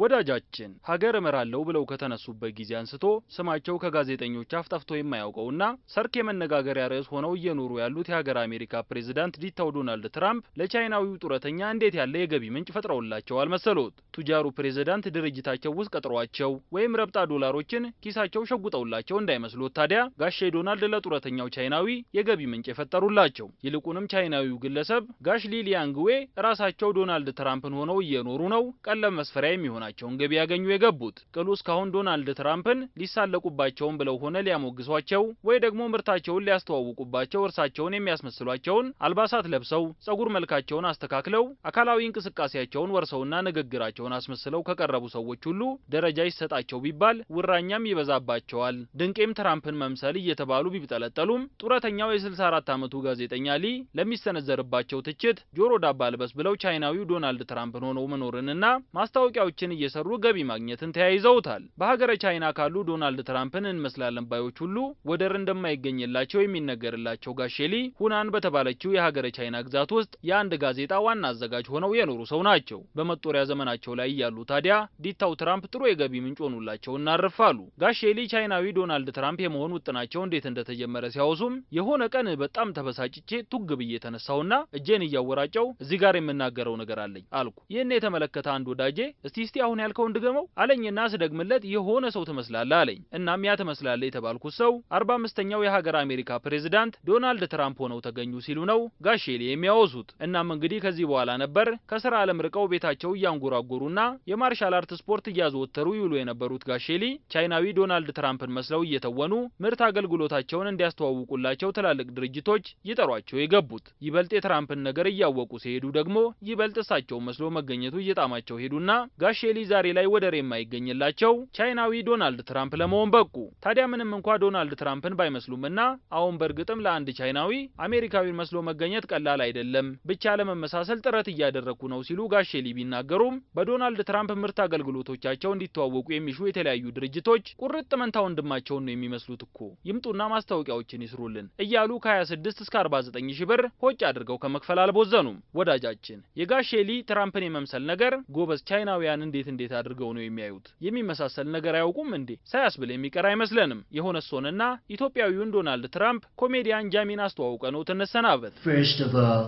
ወዳጃችን ሀገር እመራለሁ ብለው ከተነሱበት ጊዜ አንስቶ ስማቸው ከጋዜጠኞች አፍ ጠፍቶ የማያውቀውና ሰርክ የመነጋገሪያ ርዕስ ሆነው እየኖሩ ያሉት የሀገር አሜሪካ ፕሬዝዳንት ዲታው ዶናልድ ትራምፕ ለቻይናዊው ጡረተኛ እንዴት ያለ የገቢ ምንጭ ፈጥረውላቸዋል መሰሎት? ቱጃሩ ፕሬዝዳንት ድርጅታቸው ውስጥ ቀጥሯቸው ወይም ረብጣ ዶላሮችን ኪሳቸው ሸጉጠውላቸው እንዳይመስሎት ታዲያ ጋሼ ዶናልድ ለጡረተኛው ቻይናዊ የገቢ ምንጭ የፈጠሩላቸው። ይልቁንም ቻይናዊው ግለሰብ ጋሽ ሊሊያንግዌ ራሳቸው ዶናልድ ትራምፕን ሆነው እየኖሩ ነው ቀለም መስፈሪያ የሚሆናቸውን ገቢ ያገኙ የገቡት። ቅሉ እስካሁን ዶናልድ ትራምፕን ሊሳለቁባቸውን ብለው ሆነ ሊያሞግሷቸው ወይ ደግሞ ምርታቸውን ሊያስተዋውቁባቸው እርሳቸውን የሚያስመስሏቸውን አልባሳት ለብሰው ጸጉር መልካቸውን አስተካክለው አካላዊ እንቅስቃሴያቸውን ወርሰውና ንግግራቸውን አስመስለው ከቀረቡ ሰዎች ሁሉ ደረጃ ይሰጣቸው ቢባል ውራኛም ይበዛባቸዋል። ድንቄም ትራምፕን መምሰል እየተባሉ ቢብጠለጠሉም ጡረተኛው የ64 ዓመቱ ጋዜጠኛ ሊ ለሚሰነዘርባቸው ትችት ጆሮ ዳባ ልበስ ብለው ቻይናዊው ዶናልድ ትራምፕን ሆነው መኖርንና ማስታወቂያዎችን እየሰሩ ገቢ ማግኘትን ተያይዘውታል። በሀገረ ቻይና ካሉ ዶናልድ ትራምፕን እንመስላለን ባዮች ሁሉ ወደር እንደማይገኝላቸው የሚነገርላቸው ጋሼ ሊ ሁናን በተባለችው የሀገረ ቻይና ግዛት ውስጥ የአንድ ጋዜጣ ዋና አዘጋጅ ሆነው የኖሩ ሰው ናቸው። በመጦሪያ ዘመናቸው ላይ ያሉ ታዲያ ዲታው ትራምፕ ጥሩ የገቢ ምንጭ ሆኑላቸው እናርፋሉ። ጋሼ ሊ ቻይናዊ ዶናልድ ትራምፕ የመሆን ውጥናቸው እንዴት እንደተጀመረ ሲያወሱም የሆነ ቀን በጣም ተበሳጭቼ ቱግ ብዬ ተነሳውና እጄን እያወራጨው እዚህ ጋር የምናገረው ነገር አለኝ አልኩ። ይህን የተመለከተ አንድ ወዳጄ እስቲ አሁን ያልከውን ድገመው አለኝና ስደግምለት የሆነ ሰው ትመስላለህ አለኝ። እናም ያ ትመስላለህ የተባልኩት ሰው 45ኛው የሀገር አሜሪካ ፕሬዝዳንት ዶናልድ ትራምፕ ሆነው ተገኙ ሲሉ ነው ጋሼ ሊ የሚያወሱት። እናም እንግዲህ ከዚህ በኋላ ነበር ከስራ ዓለም ርቀው ቤታቸው እያንጎራጎሩና የማርሻል አርት ስፖርት እያዘወተሩ ይውሉ የነበሩት ጋሼ ሊ ቻይናዊ ዶናልድ ትራምፕን መስለው እየተወኑ ምርት አገልግሎታቸውን እንዲያስተዋውቁላቸው ትላልቅ ድርጅቶች ይጠሯቸው የገቡት። ይበልጥ የትራምፕን ነገር እያወቁ ሲሄዱ ደግሞ ይበልጥ እሳቸው መስሎ መገኘቱ እየጣማቸው ሄዱና ጋሼ ሊ ዛሬ ላይ ወደር የማይገኝላቸው ቻይናዊ ዶናልድ ትራምፕ ለመሆን በቁ። ታዲያ ምንም እንኳን ዶናልድ ትራምፕን ባይመስሉምና አሁን በእርግጥም ለአንድ ቻይናዊ አሜሪካዊን መስሎ መገኘት ቀላል አይደለም፣ ብቻ ለመመሳሰል ጥረት እያደረኩ ነው ሲሉ ጋሼ ሊ ቢናገሩም በዶናልድ ትራምፕ ምርት አገልግሎቶቻቸው እንዲተዋወቁ የሚሹ የተለያዩ ድርጅቶች ቁርጥ መንታ ወንድማቸውን ነው የሚመስሉት እኮ ይምጡና ማስታወቂያዎችን ይስሩልን እያሉ ከ26 እስከ 49 ሺህ ብር ሆጭ አድርገው ከመክፈል አልቦዘኑም። ወዳጃችን የጋሼ ሊ ትራምፕን የመምሰል ነገር ጎበዝ ቻይናውያን እንዴት አድርገው ነው የሚያዩት? የሚመሳሰል ነገር አያውቁም እንዴ? ሳያስብል የሚቀር አይመስለንም። የሆነስ ሆነና ኢትዮጵያዊውን ዶናልድ ትራምፕ ኮሜዲያን ጃሚን አስተዋውቀነው ተነሰናበት። First of all,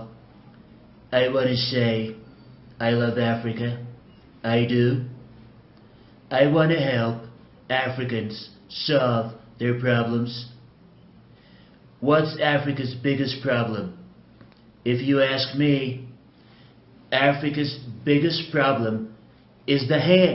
I want to say I love Africa. I do. I want to help Africans solve their problems. What's Africa's biggest problem? If you ask me, Africa's biggest problem is the hair.